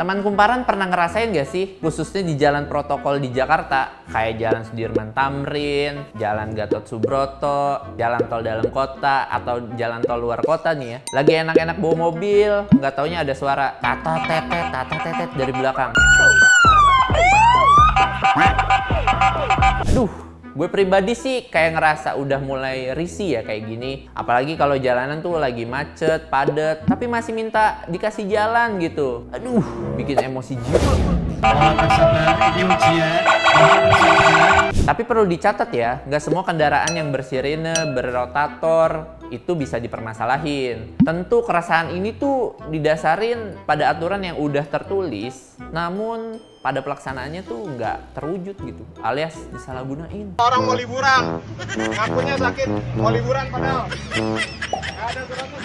Teman kumparan pernah ngerasain gak sih, khususnya di jalan protokol di Jakarta, kayak Jalan Sudirman Tamrin, Jalan Gatot Subroto, Jalan Tol Dalam Kota, atau Jalan Tol Luar Kota nih ya. Lagi enak-enak bawa mobil, nggak taunya ada suara tata tetet dari belakang. Aduh, gue pribadi sih kayak ngerasa udah mulai risih ya kayak gini. Apalagi kalau jalanan tuh lagi macet, padet, tapi masih minta dikasih jalan gitu. Aduh, bikin emosi jiwa. Tapi perlu dicatat ya, nggak semua kendaraan yang bersirene, berrotator, itu bisa dipermasalahin. Tentu keresahan ini tuh didasarin pada aturan yang udah tertulis, namun pada pelaksanaannya tuh nggak terwujud gitu, alias disalahgunain. Orang mau liburan, ngakunya sakit, mau liburan padahal nggak ada suratnya.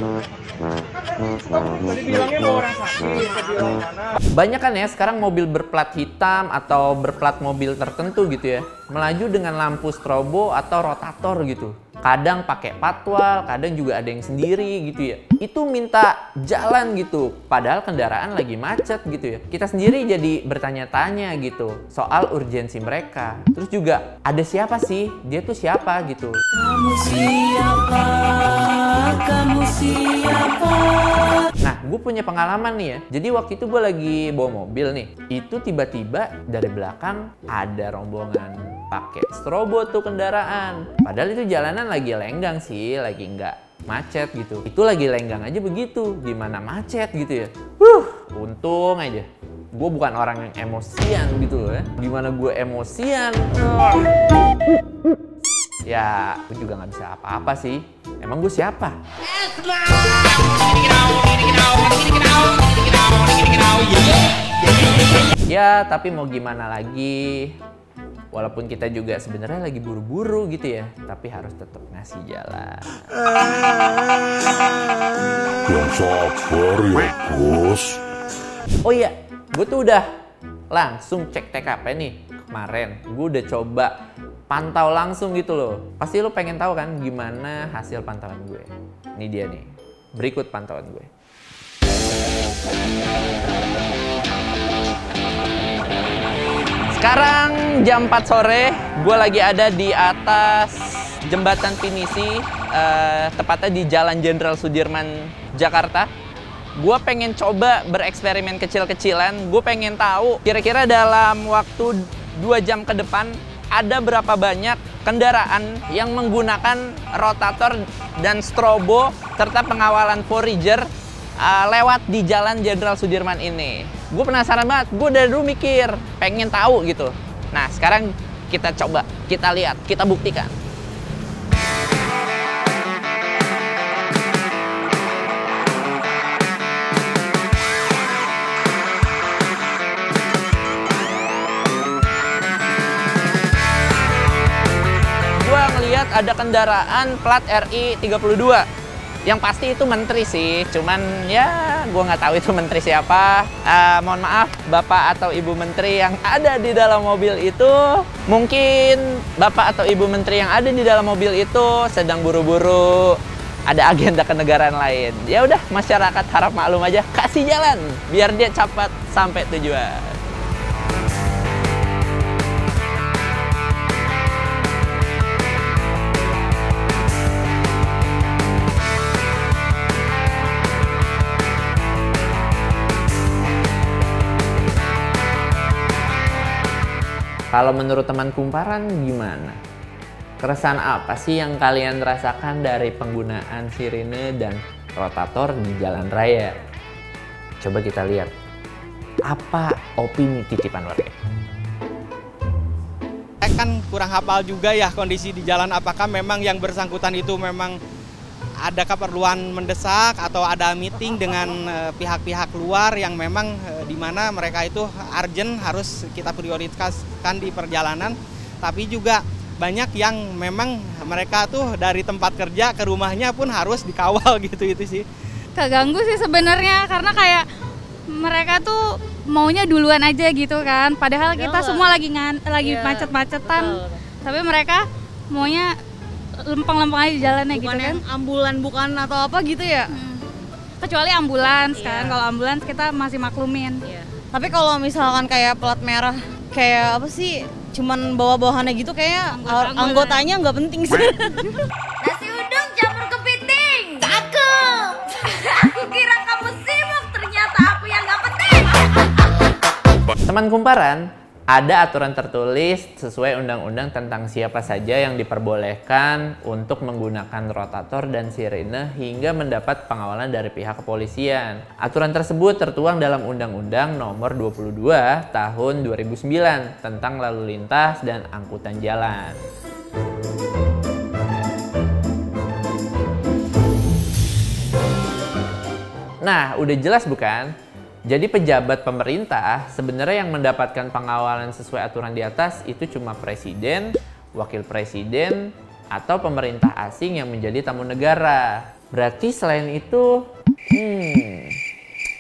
Tadi bilangnya mau orang sakit, bilang mana? Banyak kan ya sekarang mobil berplat hitam atau berplat mobil tertentu gitu ya, melaju dengan lampu strobo atau rotator gitu. Kadang pakai patwal, kadang juga ada yang sendiri gitu ya. Itu minta jalan gitu, padahal kendaraan lagi macet gitu ya. Kita sendiri jadi bertanya-tanya gitu soal urgensi mereka. Terus juga ada siapa sih? Dia tuh siapa gitu. Kamu siapa? Kamu siapa? Nah, gue punya pengalaman nih ya. Jadi waktu itu gue lagi bawa mobil nih. Itu tiba-tiba dari belakang ada rombongan pakai strobo tuh kendaraan. Padahal itu jalanan lagi lenggang sih, lagi nggak macet gitu. Itu lagi lenggang aja begitu, gimana macet gitu ya. Untung aja gue bukan orang yang emosian gitu loh ya. Gimana gue emosian? Ya, gue juga nggak bisa apa-apa sih. Emang gue siapa? Ya, tapi mau gimana lagi? Walaupun kita juga sebenarnya lagi buru-buru gitu ya, tapi harus tetap ngasih jalan. Yang sabar ya, Bos. Oh iya, gue tuh udah langsung cek TKP nih kemarin. Gue udah coba pantau langsung gitu loh. Pasti lo pengen tahu kan gimana hasil pantauan gue. Ini dia nih, berikut pantauan gue. Sekarang jam 4 sore, gue lagi ada di atas Jembatan Pinisi, tepatnya di Jalan Jenderal Sudirman, Jakarta. Gue pengen coba bereksperimen kecil-kecilan. Gue pengen tahu kira-kira dalam waktu 2 jam ke depan ada berapa banyak kendaraan yang menggunakan rotator dan strobo serta pengawalan forager lewat di Jalan Jenderal Sudirman ini. Gue penasaran banget, gue dari dulu mikir, pengen tahu gitu. Nah, sekarang kita coba, kita lihat, kita buktikan. Gue ngelihat ada kendaraan plat RI 32. Yang pasti itu menteri sih, cuman ya gue nggak tahu itu menteri siapa. Mohon maaf Bapak atau Ibu Menteri yang ada di dalam mobil itu. Mungkin Bapak atau Ibu Menteri yang ada di dalam mobil itu sedang buru-buru, ada agenda kenegaraan lain. Ya udah, masyarakat harap maklum aja, kasih jalan biar dia cepat sampai tujuan. Kalau menurut teman kumparan gimana? Keresahan apa sih yang kalian rasakan dari penggunaan sirine dan rotator di jalan raya? Coba kita lihat. Apa opini titipan warga? Saya kan kurang hafal juga ya kondisi di jalan, apakah memang yang bersangkutan itu memang ada keperluan mendesak atau ada meeting dengan pihak-pihak luar yang memang di mana mereka itu urgent harus kita prioritaskan di perjalanan. Tapi juga banyak yang memang mereka tuh dari tempat kerja ke rumahnya pun harus dikawal gitu itu sih. Keganggu sih sebenarnya karena kayak mereka tuh maunya duluan aja gitu kan. Padahal kita semua lagi macet-macetan. Tapi mereka maunya lempeng-lempeng aja jalannya gitu kan. Ambulan bukan atau apa gitu ya. Kecuali ambulans kan. Kalau ambulans kita masih maklumin. Tapi kalau misalkan kayak plat merah, kayak apa sih, cuman bawa-bawahannya gitu, kayak anggotanya nggak penting sih. Nasi uduk campur kepiting. Cakep. Aku kira kamu sibuk, ternyata aku yang nggak penting. Teman kumparan, ada aturan tertulis sesuai undang-undang tentang siapa saja yang diperbolehkan untuk menggunakan rotator dan sirine hingga mendapat pengawalan dari pihak kepolisian. Aturan tersebut tertuang dalam Undang-Undang Nomor 22 Tahun 2009 tentang lalu lintas dan angkutan jalan. Nah, udah jelas bukan? Jadi pejabat pemerintah sebenarnya yang mendapatkan pengawalan sesuai aturan di atas itu cuma presiden, wakil presiden, atau pemerintah asing yang menjadi tamu negara. Berarti selain itu,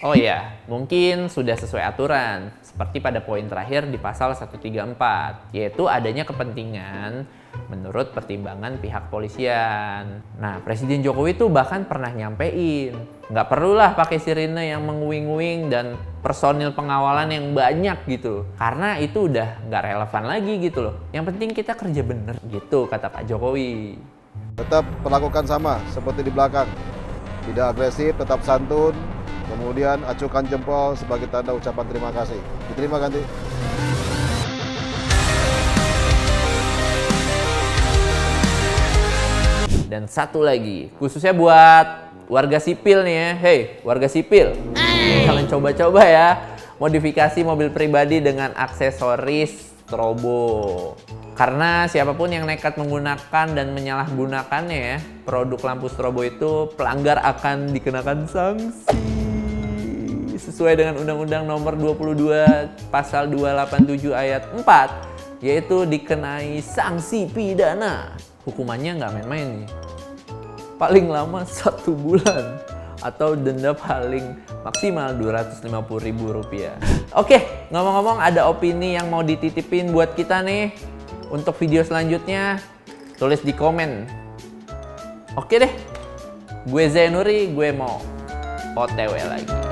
oh ya, mungkin sudah sesuai aturan. Seperti pada poin terakhir di pasal 134, yaitu adanya kepentingan menurut pertimbangan pihak polisian. Nah, Presiden Jokowi tuh bahkan pernah nyampein, nggak perlulah pakai sirine yang menguing-uing dan personil pengawalan yang banyak gitu. Karena itu udah nggak relevan lagi gitu loh. Yang penting kita kerja bener gitu, kata Pak Jokowi. Tetap perlakukan sama seperti di belakang. Tidak agresif, tetap santun. Kemudian acukan jempol sebagai tanda ucapan terima kasih. Diterima ganti. Dan satu lagi, khususnya buat warga sipil nih ya. Hey, warga sipil, kalian coba-coba ya modifikasi mobil pribadi dengan aksesoris strobo. Karena siapapun yang nekat menggunakan dan menyalahgunakannya ya, produk lampu strobo itu pelanggar akan dikenakan sanksi sesuai dengan Undang-Undang Nomor 22 Pasal 287 Ayat 4, yaitu dikenai sanksi pidana. Hukumannya nggak main-main nih. Paling lama 1 bulan atau denda paling maksimal Rp250.000. Oke, ngomong-ngomong ada opini yang mau dititipin buat kita nih untuk video selanjutnya, tulis di komen. Oke deh, gue Zainuri, gue mau OTW lagi.